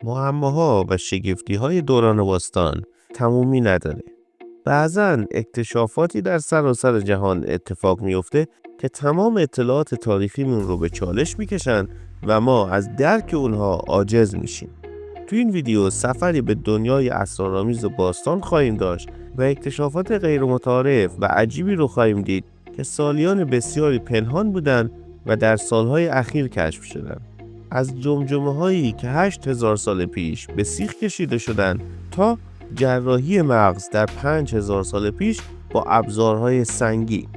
معماها و شگفتی‌های دوران باستان تمومی نداره. بعضن اکتشافاتی در سراسر جهان اتفاق میفته که تمام اطلاعات تاریخیمون رو به چالش میکشن و ما از درک اونها عاجز میشیم. تو این ویدیو سفری به دنیای اسرارآمیز باستان خواهیم داشت و اکتشافات غیر متعارف و عجیبی رو خواهیم دید که سالیان بسیاری پنهان بودن و در سالهای اخیر کشف شدن. از جمجمه‌هایی که 8000 سال پیش به سیخ کشیده شدن تا جراحی مغز در 5000 سال پیش با ابزارهای سنگی.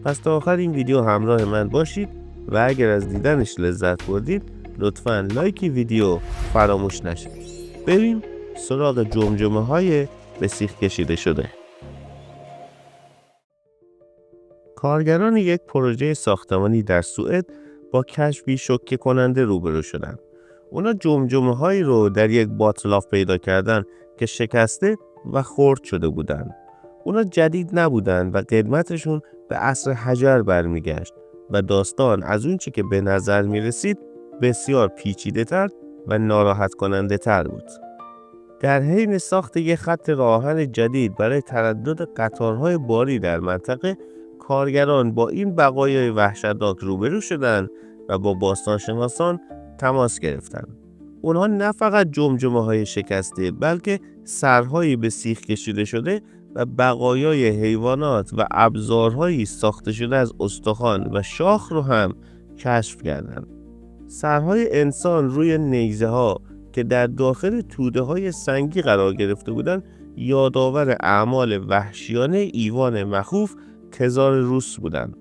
پس تا آخر این ویدیو همراه من باشید و اگر از دیدنش لذت بردید لطفاً لایک ویدیو فراموش نشه. بریم سراغ جمجمه‌های به سیخ کشیده شده. کارگران یک پروژه ساختمانی در سوئد با کشفی شوکه کننده روبرو شدند. اونا جمجمه‌هایی رو در یک باتلاف پیدا کردن که شکسته و خرد شده بودن. اونا جدید نبودن و قدمتشون به عصر حجر برمیگشت و داستان از اون چی که به نظر میرسید بسیار پیچیده‌تر و ناراحت کننده تر بود. در حین ساخت یک خط راه آهن جدید برای تردد قطارهای باری در منطقه، کارگران با این بقایای وحشتناک روبرو شدند و با باستانشناسان تماس گرفتند. اونها نه فقط جمجمه‌های شکسته بلکه سرهایی به سیخ کشیده شده و بقایای حیوانات و ابزارهایی ساخته شده از استخوان و شاخ رو هم کشف کردند. سرهای انسان روی نیزه‌ها که در داخل توده‌های سنگی قرار گرفته بودند یادآور اعمال وحشیانه ایوان مخوف تزار روس بودند.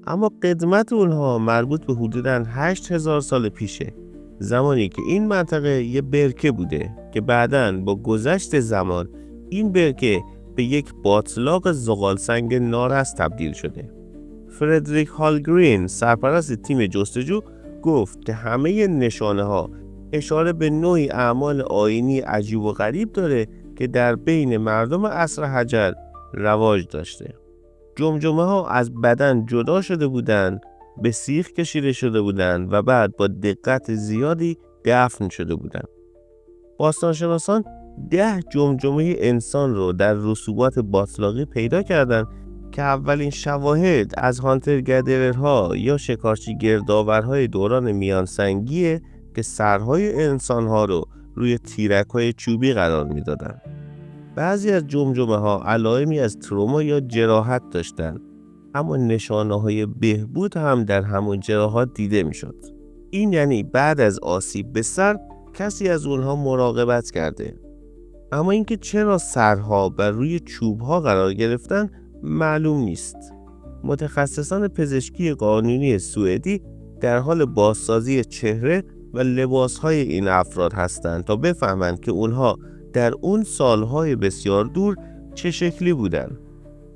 اما قدمت اونها مربوط به حدوداً 8000 سال پیشه، زمانی که این منطقه یه برکه بوده که بعداً با گذشت زمان این برکه به یک باتلاق زغالسنگ نارس تبدیل شده. فردریک هالگرین سرپرست تیم جستجو گفت که همه نشانه ها اشاره به نوعی اعمال آیینی عجیب و غریب داره که در بین مردم عصر حجر رواج داشته. جمجمه ها از بدن جدا شده بودند، به سیخ کشیده شده بودند و بعد با دقت زیادی دفن شده بودند. باستانشناسان 10 جمجمه انسان رو در رسوبات باتلاقی پیدا کردند که اولین شواهد از هانتر گدررها یا شکارچی گردآورهای دوران میانسنگیه که سرهای انسانها رو روی تیرک‌های چوبی قرار میدادن. بعضی از جمجمه‌ها علائمی از تروما یا جراحت داشتند، اما نشانه‌های بهبود هم در همون جراحات دیده میشد. این یعنی بعد از آسیب به سر کسی از اونها مراقبت کرده. اما اینکه چرا سرها بر روی چوبها قرار گرفتن معلوم نیست. متخصصان پزشکی قانونی سوئدی در حال بازسازی چهره و لباسهای این افراد هستند تا بفهمند که اونها در اون سالهای بسیار دور چه شکلی بودن.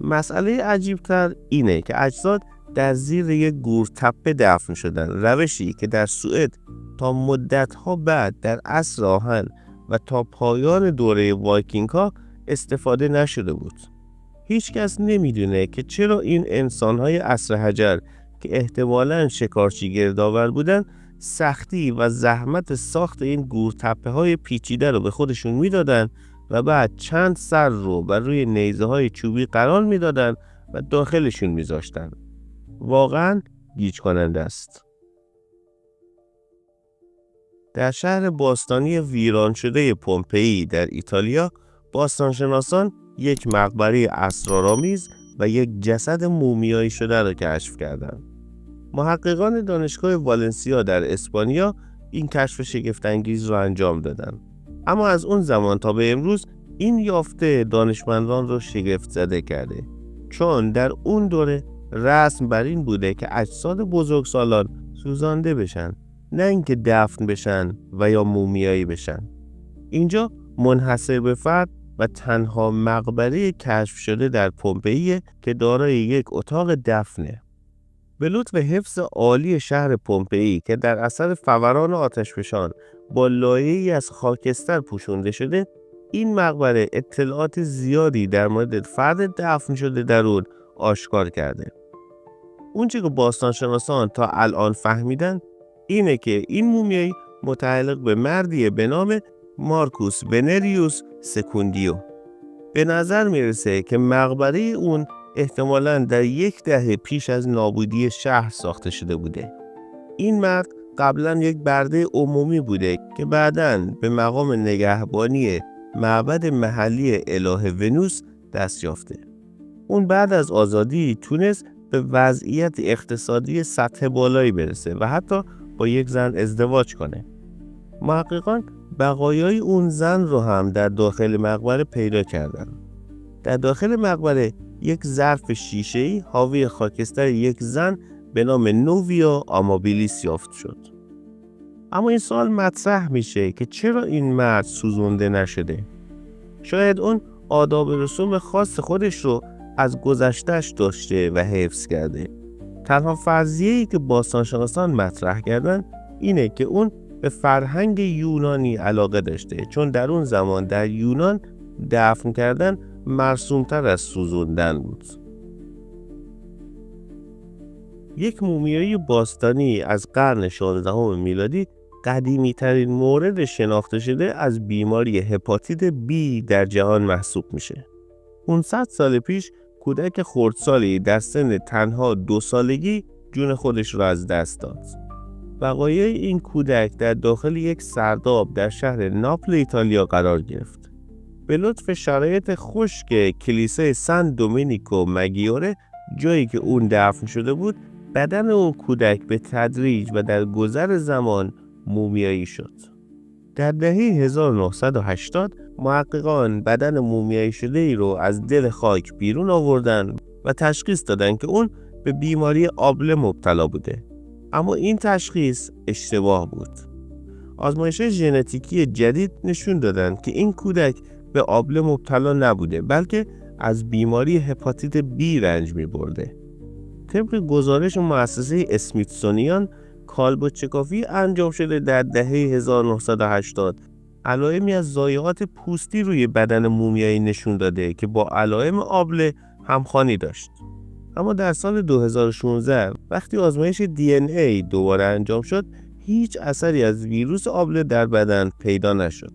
مسئله عجیبتر اینه که اجساد در زیر یک گورتپه دفن شدن، روشی که در سوئد تا مدتها بعد در عصر آهن و تا پایان دوره وایکینگ ها استفاده نشده بود. هیچ کس نمیدونه که چرا این انسانهای عصر حجر که احتمالاً شکارچی گردآور بودن سختی و زحمت ساخت این گورتپه های پیچیده رو به خودشون میدادن و بعد چند سر رو بر روی نیزه های چوبی قرار میدادن و داخلشون میذاشتن. واقعاً گیج کننده است. در شهر باستانی ویران شده پومپئی در ایتالیا، باستانشناسان یک مقبره اسرارآمیز و یک جسد مومیایی شده را کشف کردند. محققان دانشگاه والنسیا در اسپانیا این کشف شگفت‌انگیز را انجام دادند. اما از اون زمان تا به امروز این یافته دانشمندان را شگفت زده کرده، چون در اون دوره رسم بر این بوده که اجساد بزرگسالان سوزانده بشن، نه اینکه دفن بشن و یا مومیایی بشن. اینجا منحصر به فرد و تنها مقبره کشف شده در پومپئی که دارای یک اتاق دفنه. به لطف حفظ عالی شهر پومپئی که در اثر فوران آتشفشان با لایه‌ای از خاکستر پوشانده شده، این مقبره اطلاعات زیادی در مورد فرد دفن شده در اون آشکار کرده. اون چیزی که باستانشناسان تا الان فهمیدن اینه که این مومیایی متعلق به مردی به نام مارکوس ونریوس سکوندیو. به نظر میرسه که مقبره اون احتمالاً در 1 دهه پیش از نابودی شهر ساخته شده بوده. این مرد قبلا یک برده عمومی بوده که بعداً به مقام نگهبانی معبد محلی اله ونوس دست یافته. اون بعد از آزادی تونست به وضعیت اقتصادی سطح بالایی برسه و حتی با یک زن ازدواج کنه. محققان بقایای اون زن رو هم در داخل مقبره پیدا کردن. در داخل مقبره یک ظرف شیشه‌ای حاوی خاکستر یک زن به نام نوویا آمابیلیس یافت شد. اما این سوال مطرح میشه که چرا این مرد سوزونده نشده؟ شاید اون آداب و رسوم خاص خودش رو از گذشته‌اش داشته و حفظ کرده. تنها فرضیه‌ای که باستانشناسان مطرح کردن اینه که اون به فرهنگ یونانی علاقه داشته، چون در اون زمان در یونان دفن کردن مرسوم‌تر از سوزوندن بود. یک مومیایی باستانی از قرن 16 میلادی قدیمی ترین مورد شناخته شده از بیماری هپاتیت بی در جهان محسوب میشه. 500 سال پیش کودک خردسالی در سن تنها 2 سالگی جون خودش را از دست داد. بقایای این کودک در داخل یک سرداب در شهر ناپل ایتالیا قرار گرفت. به لطف شرایط خشک کلیسای سن دومینیکو مگیوره، جایی که اون دفن شده بود، بدن اون کودک به تدریج و در گذر زمان مومیایی شد. در دهه 1980 محققان بدن مومیایی شده ای رو از دل خاک بیرون آوردن و تشخیص دادن که اون به بیماری آبله مبتلا بوده. اما این تشخیص اشتباه بود. آزمایش‌های ژنتیکی جدید نشون دادن که این کودک به آبله مبتلا نبوده، بلکه از بیماری هپاتیت بی رنج می‌برده. طبق گزارش مؤسسه اسمیتسونیان، کالبدچکافی انجام شده در دهه 1980 علائمی از ضایعات پوستی روی بدن مومیایی نشون داده که با علائم آبله همخوانی داشت. اما در سال 2016 وقتی آزمایش DNA دوباره انجام شد، هیچ اثری از ویروس آبله در بدن پیدا نشد.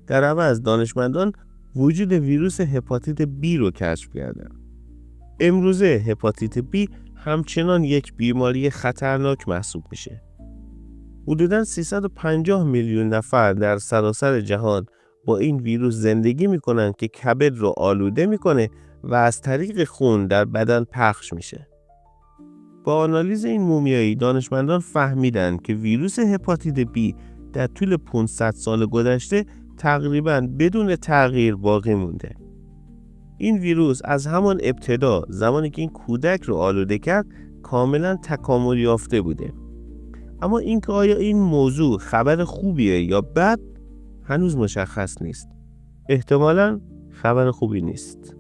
در عوض دانشمندان وجود ویروس هپاتیت بی رو کشف کردند. امروزه هپاتیت بی همچنان یک بیماری خطرناک محسوب میشه. حدوداً 350 میلیون نفر در سراسر جهان با این ویروس زندگی میکنن که کبد رو آلوده میکنه و از طریق خون در بدن پخش میشه. با آنالیز این مومیایی دانشمندان فهمیدن که ویروس هپاتیت بی در طول 500 سال گذشته تقریباً بدون تغییر باقی مونده. این ویروس از همان ابتدا، زمانی که این کودک رو آلوده کرد، کاملا تکامل یافته بوده. اما اینکه آیا این موضوع خبر خوبیه یا بد هنوز مشخص نیست. احتمالاً خبر خوبی نیست.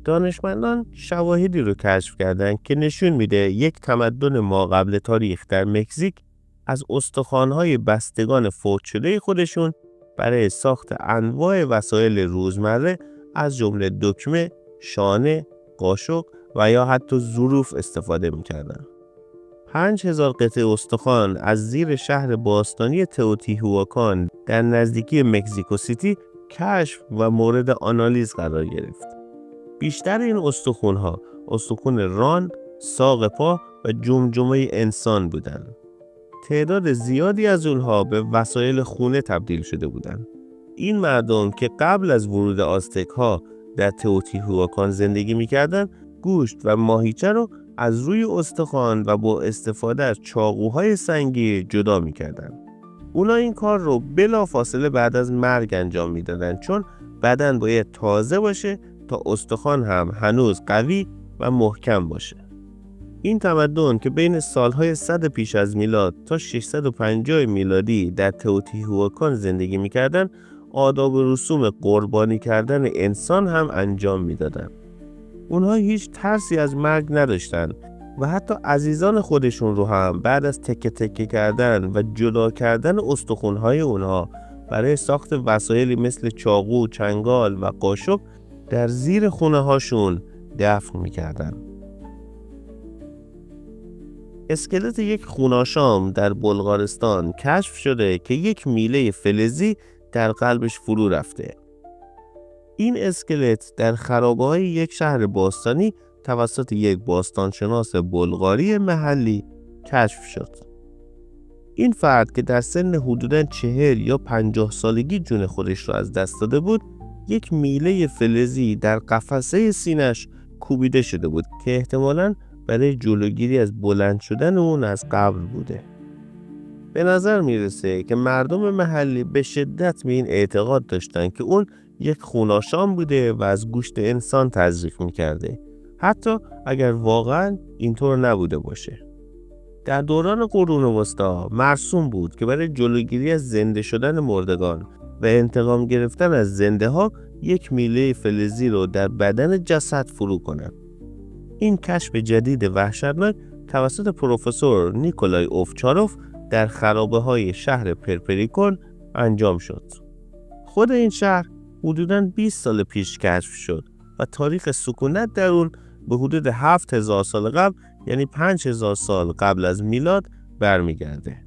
دانشمندان شواهدی رو کشف کردند که نشون میده یک تمدن ماقبل تاریخ در مکزیک از استخوان‌های بستگان فوت شده خودشون برای ساخت انواع وسایل روزمره از جمله دکمه، شانه، قاشق و یا حتی ظروف استفاده می‌کردند. 5000 قطعه استخوان از زیر شهر باستانی تئوتیهوآکان در نزدیکی مکزیکو سیتی کشف و مورد آنالیز قرار گرفت. بیشتر این استخوان‌ها استخوان ران، ساق پا و جمجمه انسان بودند. تعداد زیادی از اونها به وسایل خونه تبدیل شده بودند. این مردم که قبل از ورود آزتک‌ها در تئوتیهوآکان زندگی می‌کردند، گوشت و ماهیچه رو از روی استخوان و با استفاده از چاقوهای سنگی جدا می‌کردند. اونا این کار رو بلافاصله بعد از مرگ انجام می‌دادند، چون بدن باید تازه باشه تا استخوان هم هنوز قوی و محکم باشه. این تمدن که بین سالهای 100 پیش از میلاد تا 650 میلادی در تئوتیهوآکان زندگی می‌کردند، آداب و رسوم قربانی کردن انسان هم انجام می‌دادند. اونها هیچ ترسی از مرگ نداشتن و حتی عزیزان خودشون رو هم بعد از تکه تکه کردن و جدا کردن استخوان‌های اونها برای ساخت وسایلی مثل چاقو، چنگال و قاشق در زیر خونه هاشون دفن می‌کردن. اسکلت یک خوناشام در بلغارستان کشف شده که یک میله فلزی در قلبش فرو رفته. این اسکلت در خرابه‌های یک شهر باستانی توسط یک باستانشناس بلغاری محلی کشف شد. این فرد که در سن حدوداً 40 یا 50 سالگی جون خودش را از دست داده بود، یک میله فلزی در قفسه سینه‌اش کوبیده شده بود که احتمالاً برای جلوگیری از بلند شدن اون از قبر بوده. به نظر میرسه که مردم محلی به شدت به این اعتقاد داشتن که اون یک خوناشام بوده و از گوشت انسان تزریق میکرده، حتی اگر واقعا اینطور نبوده باشه. در دوران قرون وسطا مرسوم بود که برای جلوگیری از زنده شدن مردگان و انتقام گرفتن از زنده ها یک میله فلزی رو در بدن جسد فرو کنن. این کشف جدید وحشتناک توسط پروفسور نیکولای اوفچاروف در خرابه‌های شهر پرپریکون انجام شد. خود این شهر حدوداً 20 سال پیش کشف شد و تاریخ سکونت در اون به حدود 7000 سال قبل، یعنی 5000 سال قبل از میلاد برمیگرده.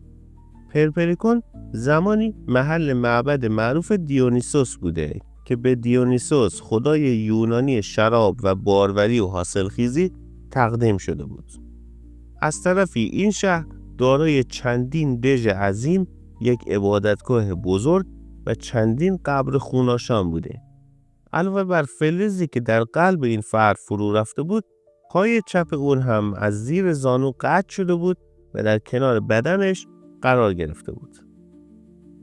پرپریکون زمانی محل معبد معروف دیونیسوس بوده که به دیونیسوس خدای یونانی شراب و باروری و حاصلخیزی تقدیم شده بود. از طرفی این شهر دارای چندین دژ عظیم، یک عبادتگاه بزرگ و چندین قبر خوناشام بوده. علاوه بر فلزی که در قلب این فرد فرو رفته بود، پای چپ اون هم از زیر زانو قطع شده بود و در کنار بدنش قرار گرفته بود.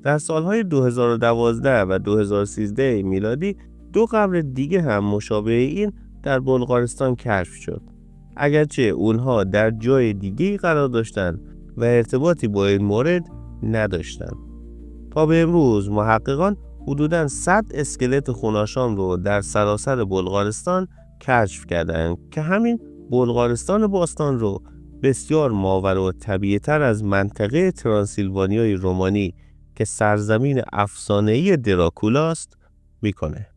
در سالهای 2012 و 2013 میلادی 2 قبر دیگه هم مشابه این در بلغارستان کشف شد، اگرچه اونها در جای دیگه قرار داشتن و ارتباطی با این مورد نداشتن. تا به امروز محققان حدوداً 100 اسکلت خوناشام رو در سراسر بلغارستان کشف کردند که همین بلغارستان باستان رو بسیار ماورا طبیعی‌تر از منطقه ترانسیلوانیای رومانی که سرزمین افسانه‌ای دراکولاست میکنه.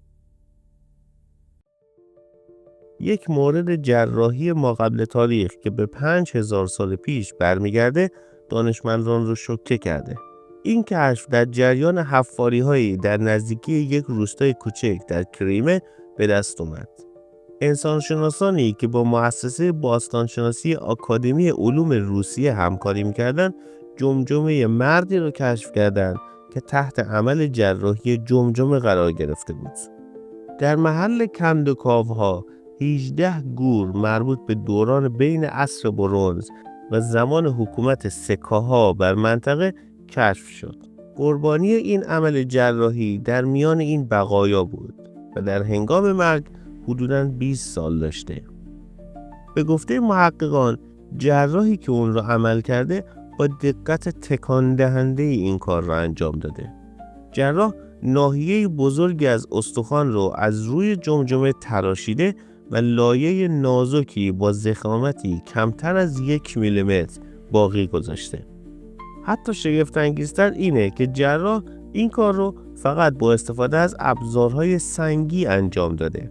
یک مورد جراحی ماقبل تاریخ که به 5000 سال پیش برمیگرده دانشمندان رو شوکه کرده. این کشف در جریان حفاری‌هایی در نزدیکی یک روستای کوچک در کریمه به دست اومد. انسانشناسانی که با مؤسسه باستانشناسی آکادمی علوم روسیه همکاری می‌کردند، جمجمه مردی رو کشف کردند که تحت عمل جراحی جمجمه قرار گرفته بود. در محل کندوکاوها 18 گور مربوط به دوران بین عصر برنز و زمان حکومت سکاها بر منطقه کشف شد. قربانی این عمل جراحی در میان این بقایا بود و در هنگام مرگ حدوداً 20 سال داشته. به گفته محققان، جراحی که اون را عمل کرده با دقت تکان دهنده این کار را انجام داده. جراح ناحیه بزرگی از استخوان رو از روی جمجمه تراشیده و لایه نازکی با ضخامتی کمتر از 1 میلیمتر باقی گذاشته. حتی شگفت‌انگیزتر اینه که جراح این کار رو فقط با استفاده از ابزارهای سنگی انجام داده.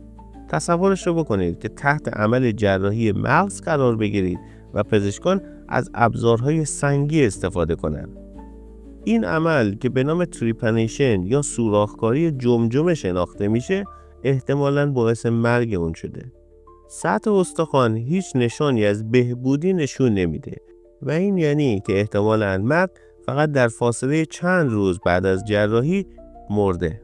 تصورش رو بکنید که تحت عمل جراحی مغز قرار بگیرید و پزشکان از ابزارهای سنگی استفاده کنند. این عمل که به نام تریپنیشن یا سوراخکاری جمجمه شناخته میشه، احتمالاً باعث مرگ اون شده. سطح استخوان هیچ نشانی از بهبودی نشون نمیده و این یعنی که احتمالاً مرد فقط در فاصله چند روز بعد از جراحی مرده.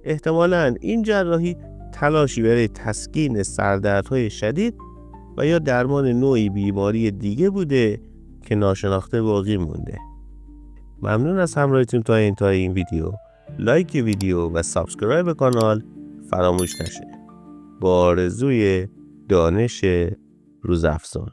احتمالاً این جراحی تلاشی برای تسکین سردردهای شدید و یا درمان نوعی بیماری دیگه بوده که ناشناخته باقی مونده. ممنون از همراهیتون تا انتهای این ویدیو. لایک ویدیو و سابسکرایب کانال فراموش نشه. با آرزوی دانش روزافزون.